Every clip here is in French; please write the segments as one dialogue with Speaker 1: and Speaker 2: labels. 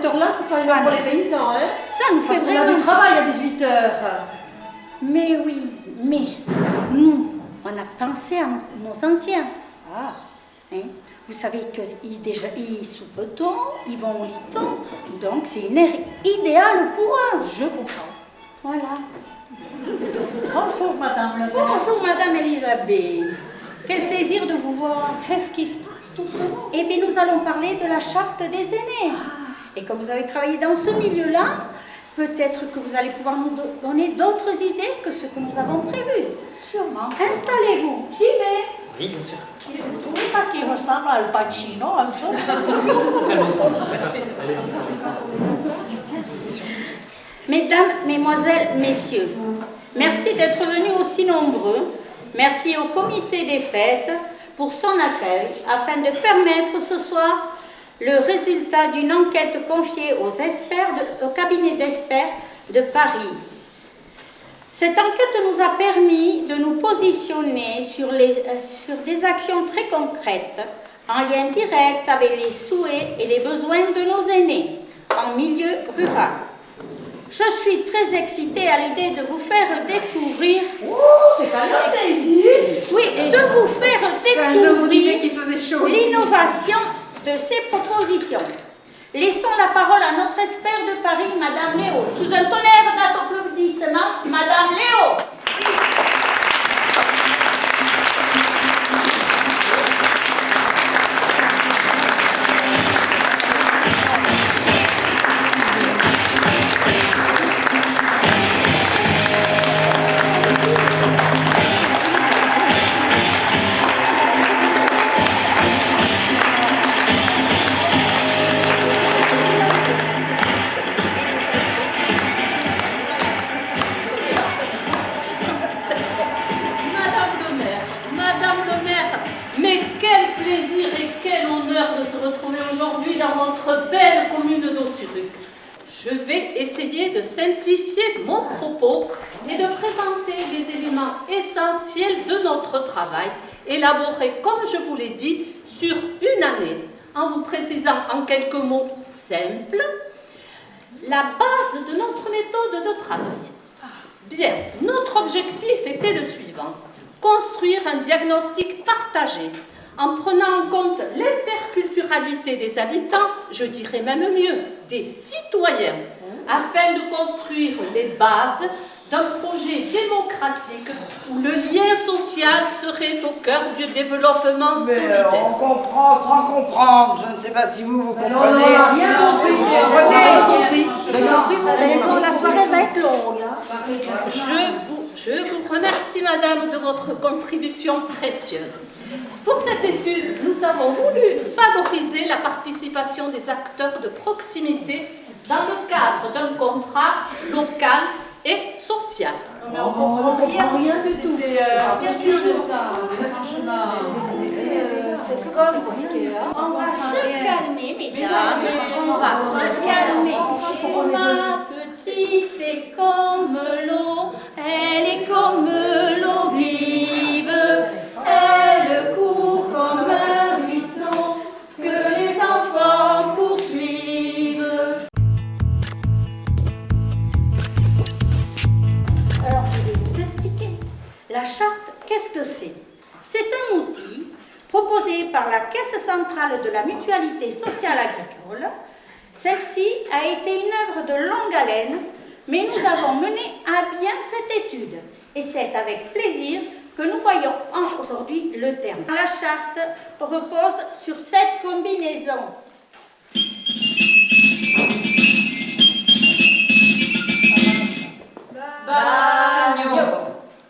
Speaker 1: cette heure-là, c'est pas une heure pour les paysans, hein?
Speaker 2: Ça nous fait
Speaker 1: Parce qu'on a
Speaker 2: vraiment...
Speaker 1: du travail à 18h.
Speaker 2: Mais oui, mais nous, on a pensé à nos anciens. Ah, hein? Vous savez qu'ils soupent tôt, ils vont au lit tôt, donc c'est une heure idéale pour eux.
Speaker 1: Je comprends.
Speaker 2: Voilà.
Speaker 1: Bonjour, madame le maire.
Speaker 2: Bonjour, madame Elisabeth. Quel plaisir de vous voir.
Speaker 1: Qu'est-ce qui se passe tout seulement?
Speaker 2: Eh bien, nous allons parler de la charte des aînés. Et comme vous avez travaillé dans ce milieu-là, peut-être que vous allez pouvoir nous donner d'autres idées que ce que nous avons prévu.
Speaker 1: Sûrement.
Speaker 2: Installez-vous. J'y vais.
Speaker 3: Oui, bien sûr.
Speaker 1: Vous ne trouvez pas qu'il ressemble à Al Pacino un peu?
Speaker 3: C'est le bon sens, c'est ça. Allez.
Speaker 2: Mesdames, mesdemoiselles, messieurs, merci d'être venus aussi nombreux. Merci au comité des fêtes pour son accueil afin de permettre ce soir le résultat d'une enquête confiée au cabinet d'experts de Paris. Cette enquête nous a permis de nous positionner sur des actions très concrètes en lien direct avec les souhaits et les besoins de nos aînés en milieu rural. Je suis très excitée à l'idée de vous faire découvrir...
Speaker 1: C'est quand même plaisir.
Speaker 2: Oui, de vous faire découvrir l'innovation de ces propositions. Laissons la parole à notre expert de Paris, Madame Léo. Sous un tonnerre d'applaudissements, Madame Léo.
Speaker 4: Belle commune d'Ossuruc. Je vais essayer de simplifier mon propos et de présenter les éléments essentiels de notre travail, élaboré, comme je vous l'ai dit, sur une année, en vous précisant en quelques mots simples la base de notre méthode de travail. Bien, notre objectif était le suivant: construire un diagnostic partagé en prenant en compte l'interculturalité des habitants, je dirais même mieux, des citoyens, afin de construire les bases d'un projet démocratique où le lien social serait au cœur du développement solidaire.
Speaker 5: Mais on comprend sans comprendre. Je ne sais pas si vous comprenez.
Speaker 1: On n'a rien compris.
Speaker 2: La soirée va être longue.
Speaker 4: Je vous remercie, madame, de votre contribution précieuse. Pour cette étude, nous avons voulu favoriser la participation des acteurs de proximité dans le cadre d'un contrat local et social.
Speaker 1: Mais on comprend rien du tout.
Speaker 6: C'est sûr de ça, franchement.
Speaker 1: C'est plus compliqué.
Speaker 2: On va se calmer, mesdames. On va se calmer. Ma petite est comme l'eau, elle est comme l'eau vive. Elle court comme un ruisseau que les enfants poursuivent. Alors, je vais vous expliquer. La charte, qu'est-ce que c'est? C'est un outil proposé par la Caisse centrale de la mutualité sociale agricole. Celle-ci a été une œuvre de longue haleine, mais nous avons mené à bien cette étude. Et c'est avec plaisir que nous voyons aujourd'hui le terme. La charte repose sur cette combinaison.
Speaker 4: Bagno.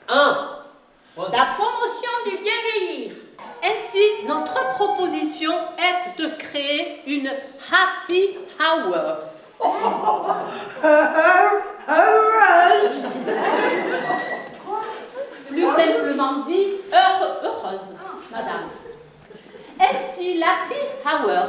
Speaker 4: 1.
Speaker 2: La promotion du bien vieillir.
Speaker 4: Ainsi, notre proposition est de créer une happy hour. Plus simplement dit, heure heureuse, madame. Ainsi, l'happy hour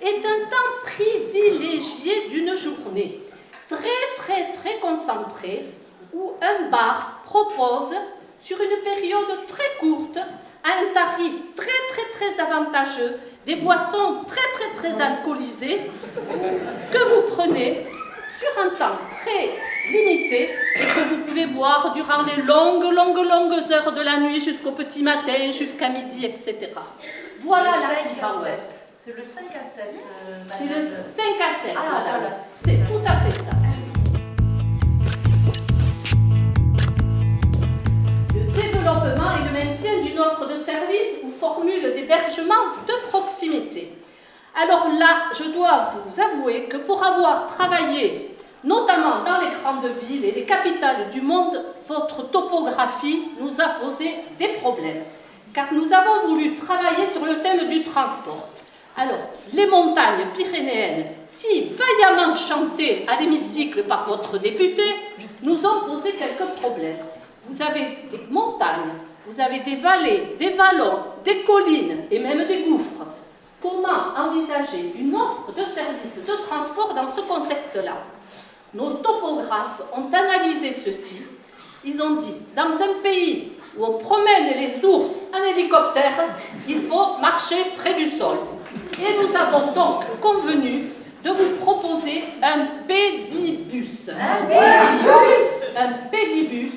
Speaker 4: est un temps privilégié d'une journée, très concentré, où un bar propose, sur une période très courte, à un tarif très avantageux, des boissons très alcoolisées que vous prenez sur un temps très limité et que vous pouvez boire durant les longues heures de la nuit jusqu'au petit matin, jusqu'à midi, etc. Voilà la pirouette.
Speaker 1: C'est le 5 à 7.
Speaker 4: C'est le 5 à 7,
Speaker 1: Ah,
Speaker 4: voilà.
Speaker 1: voilà.
Speaker 4: C'est tout à fait ça. Le développement et le maintien d'une offre de service ou formule d'hébergement de proximité. Alors là, je dois vous avouer que pour avoir travaillé notamment dans les grandes villes et les capitales du monde, votre topographie nous a posé des problèmes. Car nous avons voulu travailler sur le thème du transport. Alors, les montagnes pyrénéennes, si vaillamment chantées à l'hémicycle par votre député, nous ont posé quelques problèmes. Vous avez des montagnes, vous avez des vallées, des vallons, des collines et même des gouffres. Comment envisager une offre de services de transport dans ce contexte-là? Nos topographes ont analysé ceci. Ils ont dit, dans un pays où on promène les ours en hélicoptère, il faut marcher près du sol. Et nous avons donc convenu de vous proposer un pédibus. Un pédibus? Un pédibus.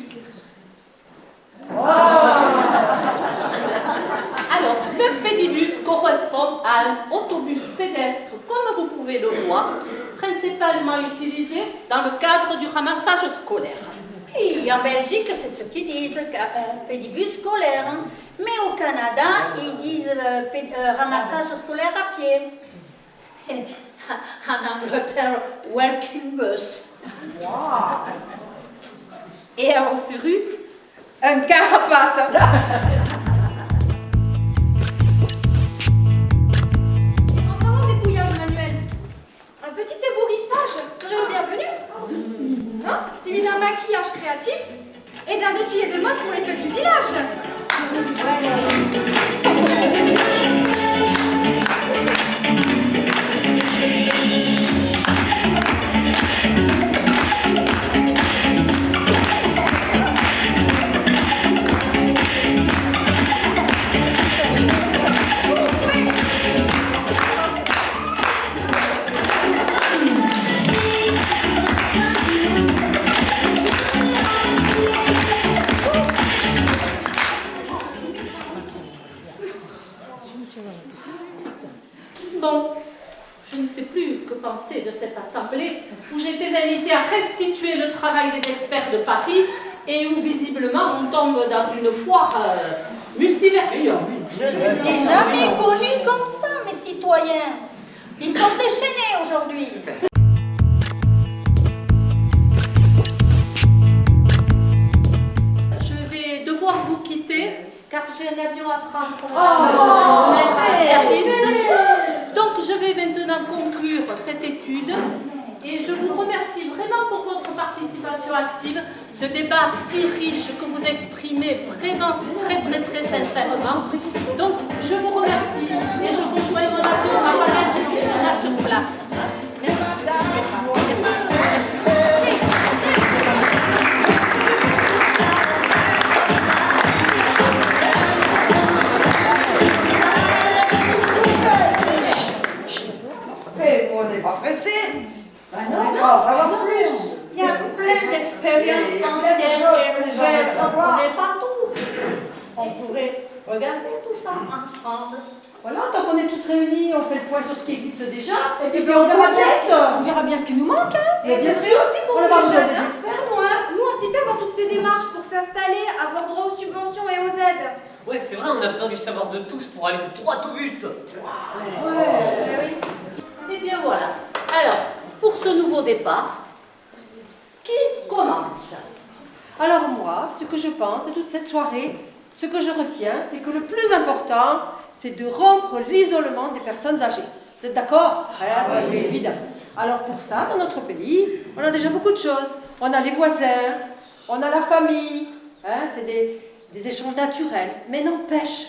Speaker 4: Alors, le pédibus correspond à un autobus pédestre, comme vous pouvez le voir, principalement utilisé dans le cadre du ramassage scolaire.
Speaker 2: Et en Belgique, c'est ce qu'ils disent, pédibus scolaire. Hein. Mais au Canada, ils disent ramassage scolaire à pied. Et en Angleterre, walking bus.
Speaker 1: Wow.
Speaker 6: Et en Zurich, un carapate.
Speaker 7: En parlant d'épouillage manuel, un petit ébouriffage serait le bienvenu. Non? Suivi d'un maquillage créatif et d'un défilé de mode pour les fêtes du village.
Speaker 4: Bon, je ne sais plus que penser de cette assemblée où j'étais invitée à restituer le travail des experts de Paris et où visiblement on tombe dans une foire multiversion.
Speaker 2: Je ne les ai jamais connus comme ça, mes citoyens. Ils sont déchaînés aujourd'hui.
Speaker 4: Je vais devoir vous quitter car j'ai un avion à prendre. Donc je vais maintenant conclure cette étude et je vous remercie vraiment pour votre participation active, ce débat si riche que vous exprimez vraiment très sincèrement. Donc je vous remercie et je rejoins mon avion à bagage qui est déjà sur place. Merci.
Speaker 5: Mais on n'est pas pressé. On va savoir plus.
Speaker 2: Il y a plein d'expériences
Speaker 5: Il y a plein de
Speaker 2: anciennes
Speaker 5: choses
Speaker 2: et
Speaker 5: que les gens
Speaker 2: nouvelles.
Speaker 5: veulent
Speaker 2: On ne
Speaker 5: savoir.
Speaker 2: connaît pas tout. On pourrait regarder tout ça ensemble.
Speaker 1: Voilà, tant qu'on est tous réunis, on fait le point sur ce qui existe déjà, et puis on verra bien.
Speaker 6: On verra bien ce qui nous manque, hein.
Speaker 7: Et c'est vrai aussi pour
Speaker 1: On
Speaker 7: nous
Speaker 1: va
Speaker 7: les
Speaker 1: besoin
Speaker 7: jeunes.
Speaker 1: des
Speaker 7: Hein.
Speaker 1: experts, nous, hein.
Speaker 7: Nous, on s'y perd dans toutes ces démarches pour s'installer, avoir droit aux subventions et aux aides.
Speaker 3: Ouais, c'est vrai, on a besoin du savoir de tous pour aller droit au but.
Speaker 7: Oui.
Speaker 4: Eh bien voilà. Alors, pour ce nouveau départ, qui commence?
Speaker 1: Alors moi, ce que je pense de toute cette soirée, ce que je retiens, c'est que le plus important, c'est de rompre l'isolement des personnes âgées. Vous êtes d'accord? Oui, évidemment. Alors pour ça, dans notre pays, on a déjà beaucoup de choses. On a les voisins, on a la famille, hein, c'est des échanges naturels. Mais n'empêche,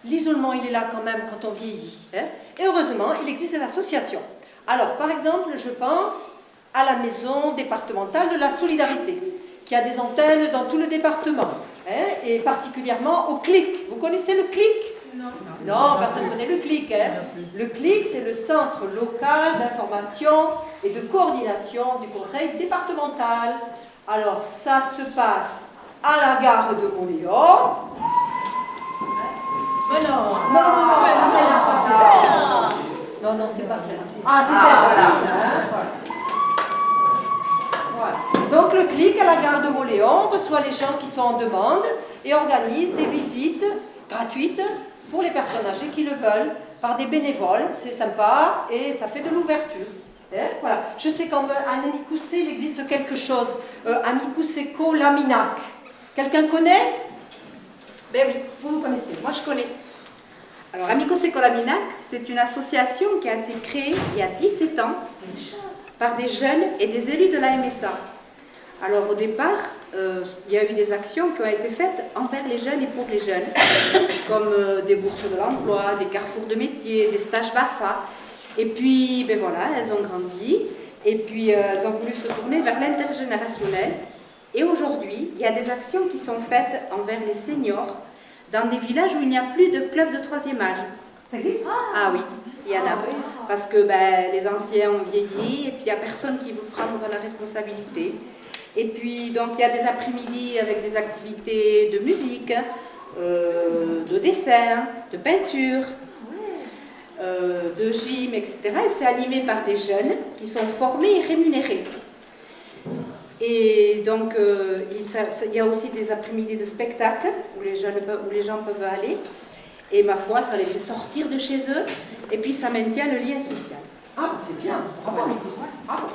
Speaker 1: l'isolement, il est là quand même quand on vieillit. Hein. Et heureusement, il existe des associations. Alors, par exemple, je pense à la maison départementale de la solidarité, qui a des antennes dans tout le département, hein, et particulièrement au CLIC. Vous connaissez le CLIC?
Speaker 7: Non.
Speaker 1: Non, personne ne connaît le CLIC. Hein. Le CLIC, c'est le Centre local d'information et de coordination du conseil départemental. Alors, ça se passe à la gare de Montléon.
Speaker 7: Mais non.
Speaker 1: C'est là, pas celle-là. Non, c'est pas celle-là. Ah, c'est celle-là. Voilà. Donc, le CLIC à la gare de Montléon reçoit les gens qui sont en demande et organise des visites gratuites pour les personnes âgées qui le veulent, par des bénévoles. C'est sympa et ça fait de l'ouverture. Voilà. Je sais qu'en Amicoussé, il existe quelque chose. Amicoussé-Co Laminac. Quelqu'un connaît?
Speaker 6: Ben oui,
Speaker 1: Vous connaissez?
Speaker 6: moi je connais. Alors, Amicoussé-Co Laminac, c'est une association qui a été créée il y a 17 ans par des jeunes et des élus de la MSA. Alors, au départ, il y a eu des actions qui ont été faites envers les jeunes et pour les jeunes, comme des bourses de l'emploi, des carrefours de métiers, des stages BAFA. Et puis, ben voilà, elles ont grandi, et puis elles ont voulu se tourner vers l'intergénérationnel. Et aujourd'hui, il y a des actions qui sont faites envers les seniors dans des villages où il n'y a plus de club de troisième âge.
Speaker 1: Ça existe?
Speaker 6: Ah oui, il y en a. Parce que ben, les anciens ont vieilli, et puis il n'y a personne qui veut prendre la responsabilité. Et puis, donc, il y a des après-midi avec des activités de musique, de dessin, de peinture, de gym, etc. Et c'est animé par des jeunes qui sont formés et rémunérés. Et donc, il y a aussi des après-midi de spectacle où les gens peuvent aller. Et ma foi, ça les fait sortir de chez eux. Et puis, ça maintient le lien social.
Speaker 1: Ah, c'est bien. Bravo, Amicoussé. Bravo.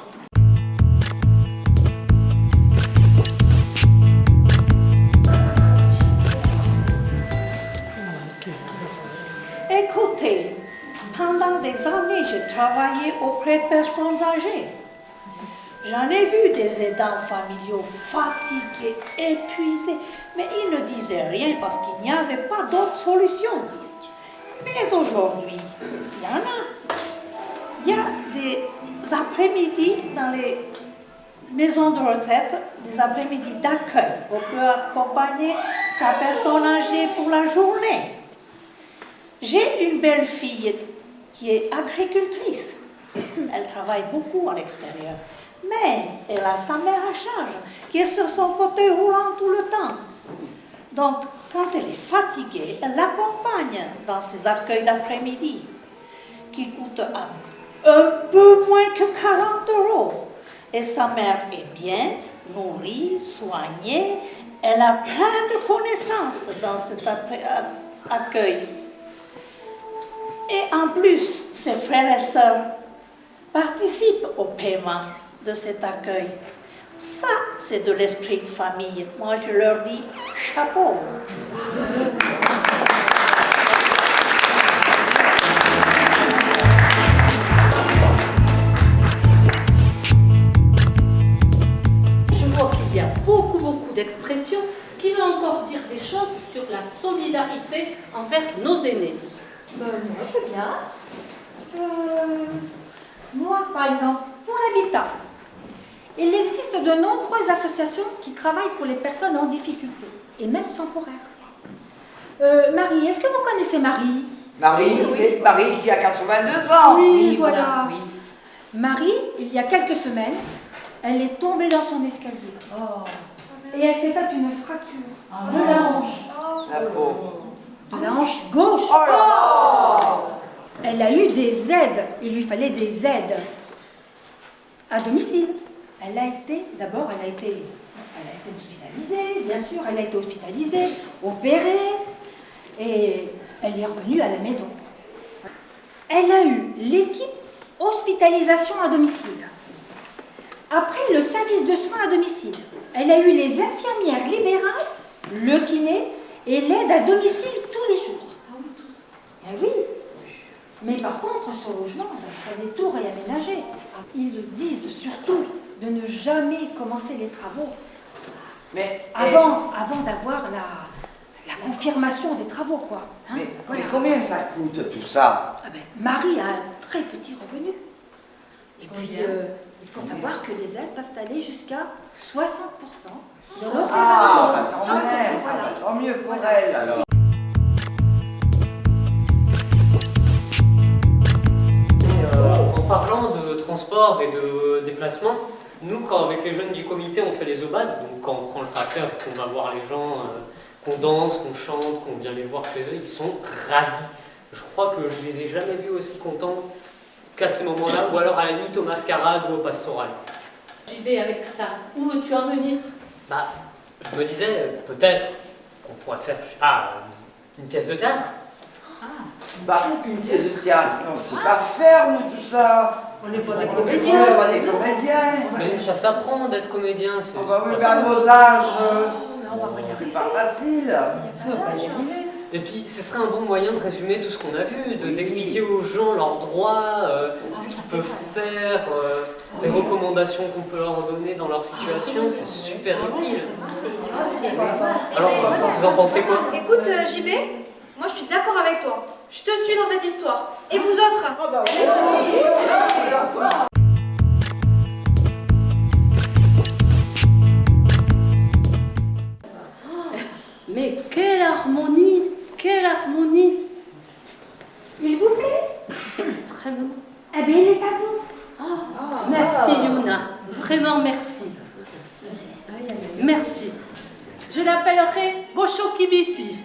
Speaker 8: Écoutez, pendant des années, j'ai travaillé auprès de personnes âgées. J'en ai vu des aidants familiaux fatigués, épuisés, mais ils ne disaient rien parce qu'il n'y avait pas d'autre solution. Mais aujourd'hui, il y en a. Il y a des après-midi dans les maisons de retraite, des après-midi d'accueil. On peut accompagner sa personne âgée pour la journée. J'ai une belle-fille qui est agricultrice. Elle travaille beaucoup à l'extérieur. Mais elle a sa mère à charge, qui est sur son fauteuil roulant tout le temps. Donc, quand elle est fatiguée, elle l'accompagne dans ses accueils d'après-midi, qui coûtent un peu moins que 40 €. Et sa mère est bien nourrie, soignée. Elle a plein de connaissances dans cet accueil. Et en plus, ses frères et sœurs participent au paiement de cet accueil. Ça, c'est de l'esprit de famille. Moi, je leur dis chapeau.
Speaker 4: Je vois qu'il y a beaucoup d'expressions qui veulent encore dire des choses sur la solidarité envers nos aînés.
Speaker 9: Moi, je veux bien. Moi, par exemple, pour l'habitat, il existe de nombreuses associations qui travaillent pour les personnes en difficulté, et même temporaires. Marie, est-ce que vous connaissez Marie?
Speaker 5: Marie, oui. Marie qui a 82 ans.
Speaker 9: Oui, voilà. Oui. Marie, il y a quelques semaines, elle est tombée dans son escalier. Et elle s'est faite une fracture de la hanche.
Speaker 5: La pauvre.
Speaker 9: De la hanche gauche.
Speaker 5: Oh là là.
Speaker 9: Elle a eu des aides. Il lui fallait des aides à domicile. Elle a été hospitalisée, bien sûr. Elle a été hospitalisée, opérée, et elle est revenue à la maison. Elle a eu l'équipe hospitalisation à domicile. Après le service de soins à domicile, elle a eu les infirmières libérales, le kiné et l'aide à domicile tous les jours.
Speaker 6: Ah oui, tous.
Speaker 9: Eh oui. Mais par contre, son logement, ça n'est tout réaménagé. Ils le disent surtout de ne jamais commencer les travaux
Speaker 5: Mais,
Speaker 9: avant d'avoir la confirmation des travaux, quoi. Hein,
Speaker 5: mais
Speaker 9: voilà.
Speaker 5: combien ça coûte tout ça?
Speaker 9: Ah ben, Marie a un très petit revenu. Et puis, il faut savoir que les aides peuvent aller jusqu'à 60% de leur
Speaker 5: Ah, bah,
Speaker 9: salaire.
Speaker 5: tant mieux pour elle alors.
Speaker 3: transport et de déplacement, nous, quand avec les jeunes du comité, on fait les obades, donc quand on prend le tracteur et qu'on va voir les gens, qu'on danse, qu'on chante, qu'on vient les voir chez eux, ils sont ravis. Je crois que je les ai jamais vus aussi contents qu'à ces moments-là, ou alors à la limite aux mascarades ou au pastoral.
Speaker 4: JB, avec ça, où veux-tu en venir?
Speaker 3: Bah, je me disais, peut-être qu'on pourrait faire, je sais pas, une pièce de théâtre.
Speaker 5: Bah, une pièce de théâtre, non, c'est pas faire, nous, tout ça.
Speaker 1: On n'est pas des
Speaker 5: On
Speaker 1: comédiens.
Speaker 5: n'est pas des comédiens.
Speaker 3: Mais ça s'apprend d'être comédien, c'est...
Speaker 5: Oh bah oui, mais à nos âges,
Speaker 7: On va pas y
Speaker 5: c'est
Speaker 7: arriver.
Speaker 5: pas facile.
Speaker 3: Et puis, ce serait un bon moyen de résumer tout ce qu'on a vu, d'expliquer aux gens leurs droits, ce qu'ils peuvent faire, les recommandations qu'on peut leur donner dans leur situation, c'est super utile. Alors, vous en pensez quoi?
Speaker 7: Écoute, JB, moi je suis d'accord avec toi. Je te suis dans cette histoire. Et vous autres?
Speaker 4: Mais quelle harmonie! Quelle harmonie!
Speaker 9: Il vous plaît?
Speaker 4: Extrêmement.
Speaker 9: Eh bien, il est à vous.
Speaker 4: Merci Yuna, vraiment merci. Merci. Je l'appellerai Gosho Kibisi.